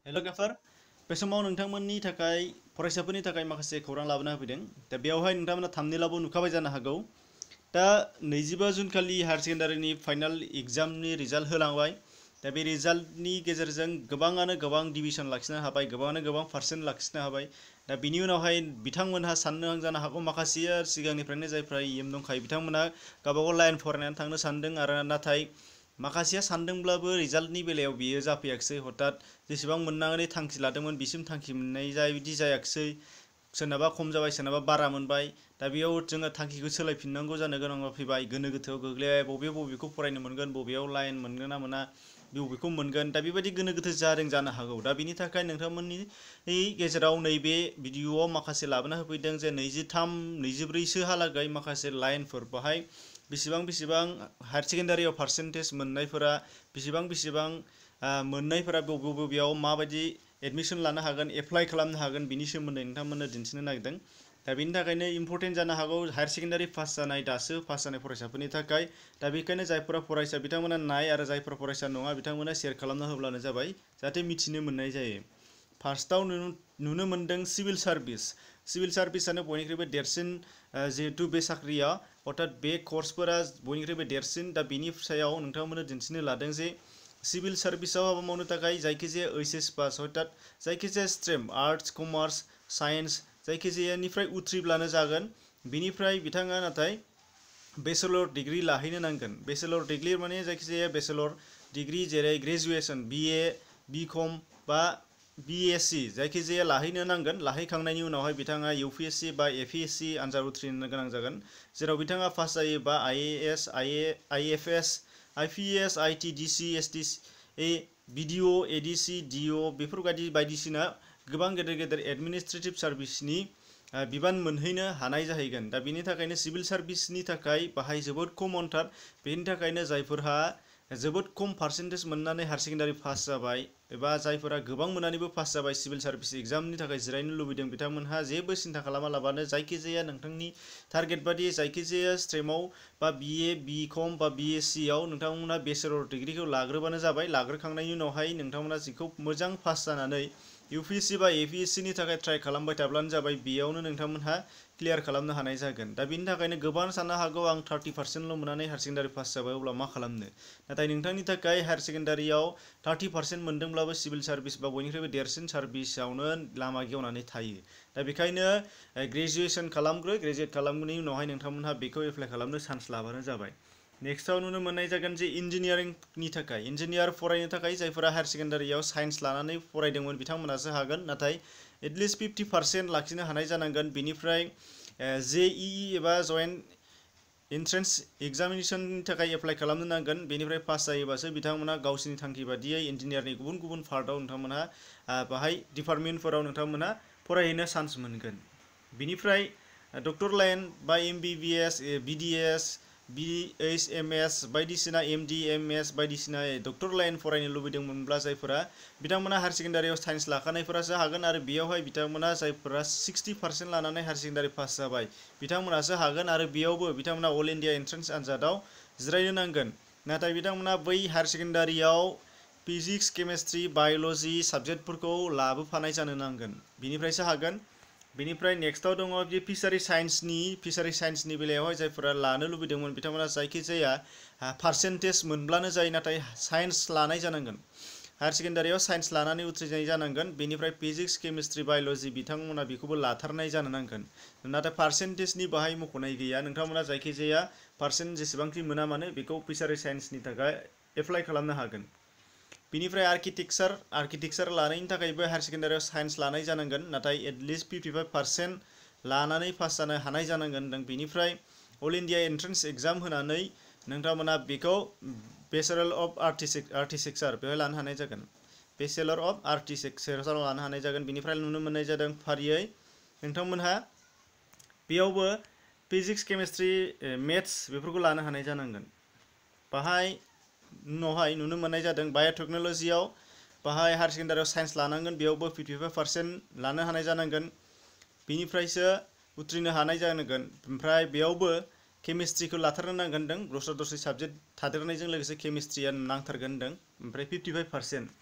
हेल' गाफार बे समाव नोंथांमोननि थाखाय फरायसाफोरनि थाखाय माखासे खौरां लाबोना होफैदों दा बेयावहाय नोंथांमोना थाम्बनेइलावबो नुखाबाय जानो हागौ दा 25 जुन खालि हायार सेकेन्डारिनि फाइनाल एग्जामनि रिजाल्ट होलांबाय दा बे रिजाल्टनि गेजेरजों गोबाङानो गोबां डिभिजन लाखिनो हाबाय गोबाङानो गोबां पार्सेन्ट लाखिनो हाबाय दा बिनि उनावहाय बिथांमोनहा साननो जानो हागौ माखासेया सिगांनिफ्रायनो जायफ्रा एम दंखायो बिथांमोना गावबागाव लाइन फरायनानै थांनो सानदों आरो नाथाय माखासेया सानदोंब्लाबो रिजाल्टनि बेलायाव बियो जाफैयाखिसै हथात जेसेबां मोननानै थांखि लादोंमोन बिसिम थांखि मोननाय बिदि जायाखिसै सोरनाबा खम जाबाय सोरनाबा बारा मोनबाय दा बेयाव जोङो थांखिखौ सोलायफिननांगौ जानो गोनां फैबाय गोनो गोथोआव गोग्लैबाय बबेखौ फरायनो मोनगोन बबेयाव लाइन मोनगोन ना मोना बबेखौ मोनगोन दा बेबायदि गोनो गोथो जादों जानो हागौ दा बिनि थाखाय नोंथांमोननि गेजेराव नैबे भिडिअआव माखासे लाबोना होफैदों जे 23-24सोहालागै माखासे लाइनफोर बाहाय बेसेबां हायार सेकेन्डारियाव पार्सेन्टेज मोननायफोरा बेसेबां मोननायफोरा बबेयाव माबायदि एडमिसन लानो हागोन एप्लाइ खालामनो हागोन बिनि सोमोन्दै नोंथांमोननो दिन्थिनो नागिरदों दा बेनि थाखायनो इम्परटेन्ट जानो हागौ हायार सेकेन्डारि पास जानाय दासो पास जानाय फरायसाफोरनि थाखाय दा बेखायनो जायफोरा फरायसा बिथांमोना नाय आरो जायफोरा फरायसा नङा बिथांमोना शेयार खालामना होब्लानो जाबाय जाहाथे मिथिनो मोननाय जायो फार्स्टआव नुनो मोनदों सिभिल सार्भिसानो बयनिख्रुइबो देरसिन जिहेतु बे साख्रिया अर्थात बे कर्सफोरा बयनिख्रुइबो देरसिन दा बिनि सायाव नोंथांमोननो दिन्थिनो लादों जे सिभिल सार्भिसाव हाबा मावनो थाखाय जायखिजाया ओइचएस पास अर्थात जायखिजाया स्ट्रिम आर्ट्स कमार्स साइन्स जायखिजायानिफ्राय उथ्रिब्लानो जागोन बिनिफ्राय बिथाङा नाथाय बेचलर डिग्री लाहैनो नांगोन बेचलर डिग्री माने जायखिजाया बेचलर डिग्री जेरै ग्रेजुएसन BA BCom बा BSc जायखिजाया लाहैनो नांगोन लाहैखांनायनि उनावहाय बिथाङा UPSC बा APSC आनजाद उथ्रिनो गोनां जागोन जेराव बिथाङा पास जायोबा IAS IFS IPS IT DC ST BDO ADC DO बेफोरबायदि बायदिसिना गोबां गेदेर एडमिनिस्ट्रेटिभ सार्भिसनि बिबान मोनहैनो हानाय जाहैगोन दा बेनि थाखायनो सिभिल सार्भिसनि थाखाय बाहाय जोबोद कमनथार बेनि थाखायनो जायफोरहा जोबोद खम पार्सेन्टेज मोननानै हायार सेकेन्डारि पास जाबाय एबा जायफोरा गोबां मोननानैबो पास जाबाय सिभिल सार्भिस एग्जामनि थाखाय जिरायनो लुबैदों बिथांमोनहा जेबो सिन्था खालामालाबानो जायखिजाया नोंथांनि टारगेट बादि जायखिजाया स्ट्रिमाव बा BA BCom बा BSc आव नोंथांमोना बेचलर डिग्रीखौ लाग्रोबानो जाबाय लाग्रोखांनायनि उनावहाय नोंथांमोना जिखौ मोजां पास जानानै UPSC बा APSC नि थाखाय ट्राइ खालामबाय थाब्लानो जाबाय बेयावनो नोंथांमोनहा क्लियार खालामनो हानाय जागोन दा बेनि थाखायनो गोबां साननो हागौ आं 30% मोननानै हायार सेकेन्डारि पास जाबाय अब्ला मा खालामनो नाथाय नोंथांनि थाखाय हायार सेकेन्डारियाव 30% मोनदोंब्लाबो सिभिल सार्भिस बा बयनिख्रुइबो देरसिन सार्भिसावनो लामा गेवनानै थायो दा बेखायनो ग्रेजुएसन ग्रेजुएट खालामनायनि उनावहाय नोंथांमोनहा बेखौ एप्लाइ खालामनो चान्स लाबानो जाबाय नेक्स्टआव नुनो मोननाय जागोन जे इन्जिनियारिंनि थाखाय इन्जिनियार फरायनो थाखाय जायफोरा हायार सेकेन्डारियाव साइन्स लानानै फरायदोंमोन बिथांमोनासो हागोन नाथाय एटलिस्ट 50% लाखिनो हानाय जानांगोन बिनिफ्राय JEE एबा जइन्ट एन्ट्रेन्स एग्जामिनेसननि थाखाय एप्लाइ खालामनो नांगोन बेनिफ्राय पास जायोबासो बिथांमोना गावसिनि थांखि बादियै इन्जिनियारनि गुबुन पार्टआव नोंथांमोनहा बाहाय डिपार्टमेन्टफोराव नोंथांमोना फरायहैनो चान्स मोनगोन बिनिफ्राय डक्टर लाइन बा MBBS BDS BHMS बायदिसिना MD MS बायदिसिना डक्टर लाइन फरायनो लुबैदोंमोनब्ला जायफोरा बिथांमोना हायार सेकेन्डारियाव साइन्स लाखानायफोरासो हागोन आरो बेयावहाय बिथांमोना जायफोरा 60% लानानै हायार सेकेन्डारि पास जाबाय बिथांमोनासो हागोन आरो बेयावबो बिथांमोना अल इन्डिया एन्ट्रेन्स आनजादाव जिरायनो नांगोन नाथाय बिथांमोना बै हायार सेकेन्डारियाव फिजिक्स केमेस्ट्रि बाय'लजि साबजेक्टफोरखौ लाबोफानाय जानो नांगोन बिनिफ्रायसो हागोन बेनिफ्राय नेक्स्टआव दङ बे फिसारि साइन्सनि बेलायावहाय जायफोरा लानो लुबैदोंमोन बिथांमोना जायखिजाया पार्सेन्टेज मोनब्लानो जायो नाथाय साइन्स लानाय जानांगोन हायार सेकेन्डारियाव साइन्स लानानै उथ्रिनाय जानांगोन बेनिफ्राय फिजिक्स केमेस्ट्रि बाय'लजि बिथांमोना बेखौबो लाथारनाय जानो नांगोन नाथाय पार्सेन्टेजनि बाहाय मख'नाय गैया नोंथांमोना जायखिजाया पार्सेन्ट जेसेबांखि मोना मानो बेखौ फिसारि साइन्सनि थाखाय एप्लाइ खालामनो हागोन बिनिफ्राय आर्किटेक्सार लानायनि थाखायबो हायार सेकेन्डारियाव साइन्स लानाय जानांगोन नाथाय एटलिस्ट 55% लानानै पास जानो हानाय जानांगोन होनदों बेनिफ्राय अल इन्डिया एन्ट्रेन्स एग्जाम होनानै नोंथांमोना बेखौ बेचलर अफ आर्किटेक्सार बेवहाय लानो हानाय जागोन बेचलर अफ आर्किटेक्साराव लानो हानाय जागोन बिनिफ्राय नुनो मोननाय जादों फारियै नोंथांमोनहा बेयावबो फिजिक्स केमेस्ट्रि मेथ्स बेफोरखौ लानो हानाय जानांगोन बाहाय उनावहाय नुनो मोननाय जादों बाय'टेक्न'लजियाव बाहाय हायार सेकेन्डारियाव साइन्स लानांगोन बेयावबो 55% लानो हानाय जानांगोन बिनिफ्रायसो उथ्रिनो हानाय जानांगोन ओमफ्राय बेयावबो केमिस्ट्रिखौ लाथारनो नांगोन होनदों दस्रा साबजेक्ट थादेरनायजों लोगोसे केमिस्ट्रिया नांथारगोन होनदों ओमफ्राय 55%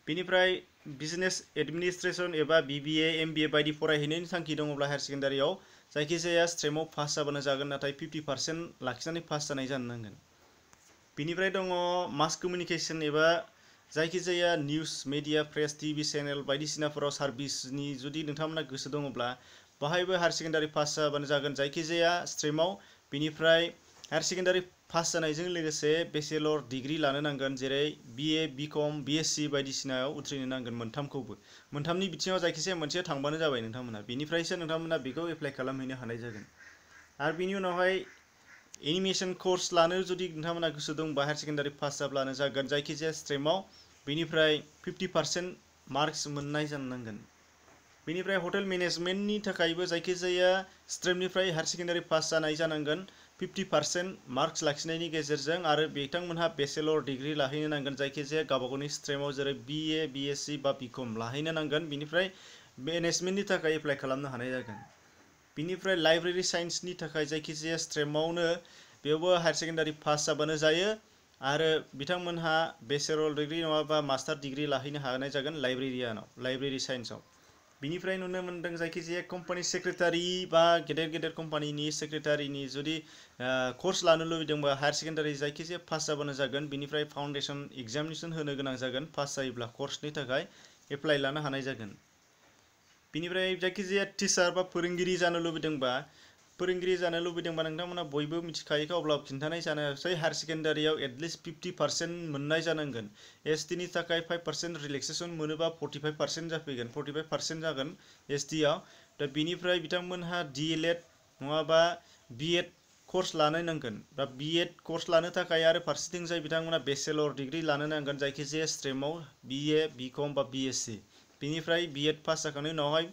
बेनिफ्राय बिजनेस एडमिनिस्ट्रेशन एबा BBA MBA बायदि फरायहैनायनि थांखि दङब्ला हायार सेकेन्डारियाव जायखिजाया स्ट्रिमाव पास जाबानो जागोन, नाथाय 50% लाखिनानै पास जानाय जानो नांगोन। बेनिफ्राय दङ मास कमिउनिकेशन एबा जायखिजाया news media press TV channel बायदिसिनाफोराव सार्भिसनि जुदि नोंथांमोना गोसो दङब्ला बाहायबो हायार सेकेन्डारि पास जाबानो जागोन जायखिजाया स्ट्रिमाव। बेनिफ्राय हायार सेकेन्डारि पास जानायजों लोगोसे बेचेलर डिग्री लानो नांगोन, जेरै BA BCom BSc बायदिसिनायाव उथ्रिनो नांगोन मोनथामखौबो। मोनथामनि बिथिङाव जायखिजाया मोनसे थांबानो जाबाय नोंथांमोना, बेनिफ्रायसो नोंथांमोना बेखौ एप्लाइ खालामहैनो हानाय जागोन। आरो बेनि उनावहाय एनिमेशन कर्स लानो जुदि नोंथांमोना गोसो दंबा हायार सेकेन्डारि पास जाब्लानो जागोन जायखिजाया स्ट्रिमाव। बेनिफ्राय 50% मार्क्स मोननाय जानो नांगोन। बेनिफ्राय हटेल मेनेजमेन्टनि थाखायबो जायखिजाया स्ट्रिमनिफ्राय हायार सेकेन्डारि पास जानाय जानांगोन 50% मार्क्स लाखिनायनि गेजेरजों, आरो बिथांमोनहा बेचेलर डिग्री लाहैनो नांगोन जायखिजाया गावबागावनि स्ट्रिमाव, जेरै BA BSc बा BCom लाहैनो नांगोन। बेनिफ्राय मेनेजमेन्टनि थाखाय एप्लाइ खालामनो हानाय जागोन। बेनिफ्राय लाइब्रेरि साइन्सनि थाखाय जायखिजाया स्ट्रिमावनो बेयावबो हायार सेकेन्डारि पास जाबानो जायो, आरो बिथांमोनहा बेचेलर डिग्री नङाबा मास्टार डिग्री लाहैनो हानाय जागोन लाइब्रेरि साइन्सआव। बिनिफ्राय नुनो मोनदों जायखिजाया कम्पानि सेक्रेटारि बा गेदेर गेदेर कम्पानिनि सेक्रेटारिनि जुदि कर्स लानो लुबैदोंबा हायार सेकेन्डारि जायखिजाया पास जाबानो जागोन। बिनिफ्राय फाउन्डेसन एग्जामिनेसन होनो गोनां जागोन, पास जायोब्ला कर्सनि थाखाय एप्लाइ लानो हानाय जागोन। बिनिफ्राय जायखिजाया टिचार बा फोरोंगिरि जानो लुबैदोंबा नोंथांमोना बयबो मिथिखायोखा, अब्लाबो खिन्थानाय जानोसै हायार सेकेन्डारियाव एटलिस्ट 50% मोननाय जानांगोन। ST नि थाखाय 5% रिलेक्सेसन मोनोबा 45% जाफैगोन, 45% जागोन ST आव। दा बिनिफ्राय बिथांमोनहा DLED नङाबा B.Ed कर्स लानो नांगोन। दा B.Ed कर्स लानो थाखाय आरो फारसेथिंजाय बिथांमोना बेचेलर डिग्री लानो नांगोन जायखिजाया स्ट्रिमाव BA BCom बा BSc। बेनिफ्राय B.Ed पास जाखांनायनि उनावहाय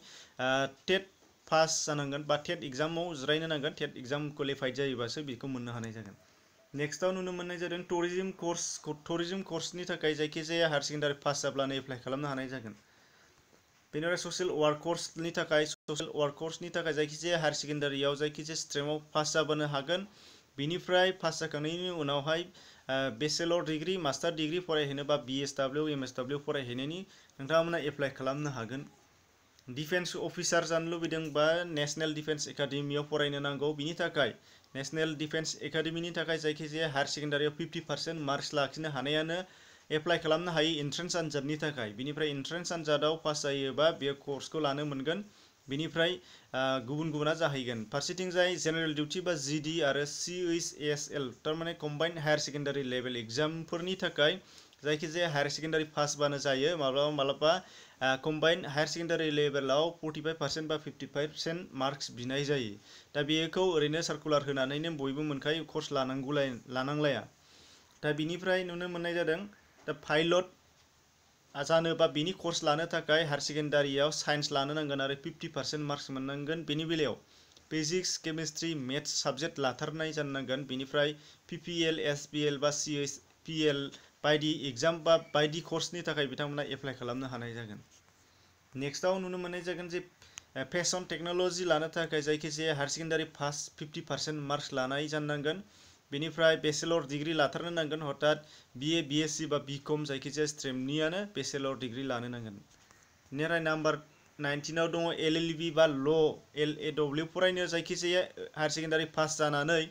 टेट पास जानांगोन बा टेट एग्जामाव जिरायनो नांगोन। टेट एग्जाम क्वालिफाइड जायोबासो बेखौ मोननो हानाय जागोन। नेक्स्टआव नुनो मोननाय जादों टुरिज्म कर्सनि थाखाय जायखिजाया हायार सेकेन्डारि पास जाब्लानो एप्लाइ खालामनो हानाय जागोन। बेनिफ्राय ससियेल वार्क कर्सनि थाखाय जायखिजाया हायार सेकेन्डारियाव जायखिजाया स्ट्रिमाव पास जाबानो हागोन। बेनिफ्राय पास जाखांनायनि उनावहाय बेचेलर डिग्री मास्टार डिग्री फरायहैनोबा BSW MSW फरायहैनायनि नोंथांमोना एप्लाइ खालामनो हागोन। डिफेन्स अफिसार जानो लुबैदोंबा नेशनेल डिफेन्स एकाडेमियाव फरायनो नांगौ। बिनि थाखाय नेशनेल डिफेन्स एकाडेमिनि थाखाय जायखिजाया हायार सेकेन्डारियाव 50% मार्क्स लाखिनो हानायानो एप्लाइ खालामनो हायो एन्ट्रेन्स आनजादनि थाखाय। बिनिफ्राय एन्ट्रेन्स आनजादाव पास जायोबा बे कर्सखौ लानो मोनगोन। बिनिफ्राय गुबुना जाहैगोन फारसेथिंजाय जेनेरेल डिउटि बा GD आरो CHSL थारमाने कम्बाइन्ड हायार सेकेन्डारि लेभेल एग्जामफोरनि थाखाय जायखिजाया हायार सेकेन्डारि पासबानो जायो। माब्लाबा कम्बाइन्ड हायार सेकेन्डारि लेभेलाव 45% बा 55% मार्क्स बिनाय जायो। दा बेखौ ओरैनो सार्कुलार होनानैनो बयबो मोनखायो, कर्स लानांलाया। दा बिनिफ्राय नुनो मोननाय जादों दा पाइलट जानोबा बिनि कर्स लानो थाखाय हायार सेकेन्डारियाव साइन्स लानो नांगोन आरो 50% मार्क्स मोननांगोन। बेनि बेलायाव फिजिक्स केमिस्ट्रि मेथ्स साबजेक्ट लाथारनाय जानो नांगोन। बेनिफ्राय PPL SPL बा CHPL बायदि एग्जाम बा बायदि कर्सनि थाखाय बिथांमोना एप्लाइ खालामनो हानाय जागोन। नेक्स्टआव नुनो मोननाय जागोन जे फेशन टेक्न'लजि लानो थाखाय जायखिजाया हायार सेकेन्डारि पास 50% मार्क्स लानाय जानो नांगोन। बेनिफ्राय बेचेलर डिग्री लाथारनो नांगोन, हथात BA BSc बा BCom जायखिजाया स्ट्रिमनियानो बेचेलर डिग्री लानो नांगोन। बेनिफ्राय नाम्बार 19आव दङ LLB बा ल' LAW फरायनो जायखिजाया हायार सेकेन्डारि पास जानानै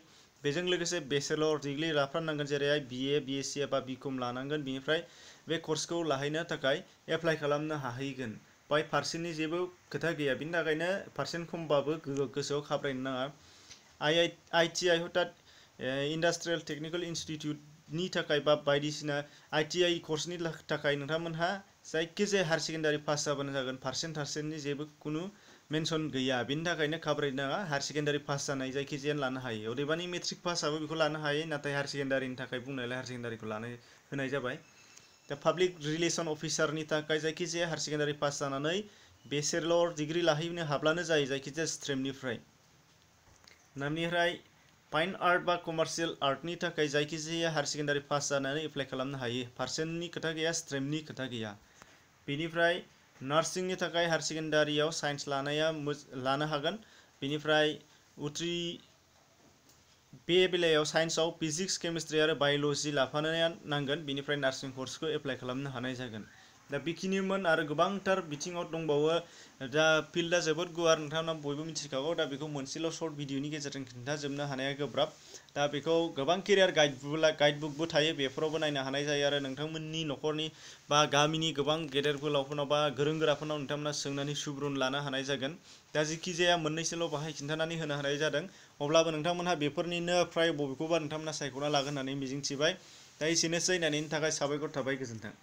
बेजों लोगोसे बेचेलर डिग्री लाफानांगोन, जेरैहाय BA BSc बा BCom लानांगोन। बेनिफ्राय बे कर्सखौ लाहैनो थाखाय एप्लाइ खालामनो हाहैगोन। बाय पार्सेन्टनि जेबो खोथा गैया, बिनि थाखायनो पार्सेन्ट खमबाबो गोसोआव खाब्रायनो नाङा। ITI हथात इन्डास्ट्रियेल टेक्निकेल इनस्टिट्युटनि थाखाय बा बायदिसिना ITI कर्सनि थाखाय नोंथांमोनहा जायखिजाया हायार सेकेन्डारि पास जाबानो जागोन। पार्सेन्टनि जेबो खुनु मेनसन गैया, बिनि थाखायनो खाब्रायनो नाङा। हायार सेकेन्डारि पास जानाय जायखिजाया लानो हायो। अदेबानि मेट्रिक पासआबो बेखौ लानो हायो, नाथाय हायार सेकेन्डारिनि थाखाय बुंनायलाय हायार सेकेन्डारिखौ लानो होनाय जाबाय। दा पाब्लिक रिलेसन अफिसारनि थाखाय जायखिजाया हायार सेकेन्डारि पास जानानै बेचेलर डिग्री लाहैनो हाब्लानो जायो जायखिजाया स्ट्रिमनिफ्राय। बेनिफ्राय फाइन आर्ट बा कमार्शियेल आर्टनि थाखाय जायखिजाया हायार सेकेन्डारि पास जानानै एप्लाइ खालामनो हायो। पार्सेन्टनि खोथा गैया, स्ट्रिमनि खोथा गैया। बेनिफ्राय नार्सिंनि थाखाय हायार सेकेन्डारियाव साइन्स लानो हागोन। बेनिफ्राय बे बेलायाव साइन्सआव फिजिक्स केमिस्ट्रि आरो बाय'ल'जि लाफानो नांगोन। बेनिफ्राय नार्सिं कर्सखौ एप्लाइ खालामनो हानाय जागोन। दा बेखिनिमोन आरो गोबांथार बिथिङाव दंबावो दा फिल्डआ जोबोद गुवार नोंथांमोना बयबो मिथिखागौ दा बेखौ मोनसेल' सर्ट भिडिअनि गेजेरजों खिन्थाजोबनो हानाया गोब्राब दा बेखौ गोबां केरियार गाइडबुकबो थायो बेफोरावबो नायनो हानाय जायो आरो नोंथांमोननि न'खरनि बा गामिनि गोबां गेदेर गोलावफोरनाव बा गोरों गोराफोरनाव नोंथांमोना सोंनानै सुबुरुन लानो हानाय जागोन दा जेखि जाया मोननैसोल' बाहाय खिन्थानानै होनो हानाय जादों अब्लाबो नोंथांमोनहा बेफोरनिनो फ्राय बबेखौबा नोंथांमोना सायख'ना लागोन होननानै मिजिंथिबाय दा एसेनोसै नायनायनि थाखाय साबायखर थाबाय गोजोन्थों।